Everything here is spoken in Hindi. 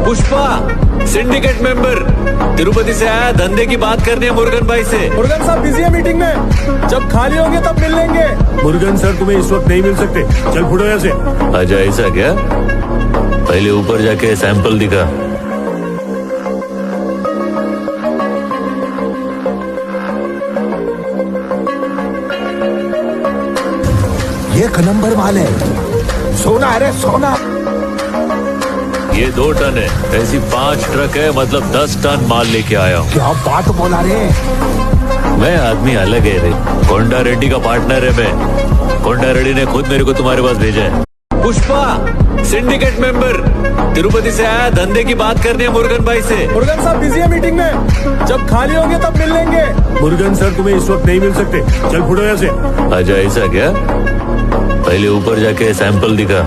पुष्पा सिंडिकेट मेंबर तिरुपति से आया, धंधे की बात करनी है मुरुगन भाई से। मुरुगन साहब बिजी है मीटिंग में, जब खाली होंगे तब मिल लेंगे। मुरुगन सर तुम्हें इस वक्त नहीं मिल सकते, चल फुटो यहाँ से। अच्छा ऐसा क्या? पहले ऊपर जाके सैंपल दिखा। ये एक नंबर माल है, सोना है रे सोना। ये 2 टन है, ऐसी 5 ट्रक है, मतलब 10 टन माल लेके आया हूँ। क्या बात बोला रे। मैं आदमी अलग है रे, कोंडा रेड्डी का पार्टनर है मैं। कोंडा रेड्डी ने खुद मेरे को तुम्हारे पास भेजा है। पुष्पा सिंडिकेट मेंबर तिरुपति से आया, धंधे की बात करनी है मुरुगन भाई से। मुरुगन साहब बिजी है मीटिंग में, जब खाली होंगे तब मिल लेंगे। मुरुगन सर तुम्हें इस वक्त नहीं मिल सकते, चल फुटो यहाँ से। अच्छा ऐसा क्या? पहले ऊपर जाके सैंपल दिखा।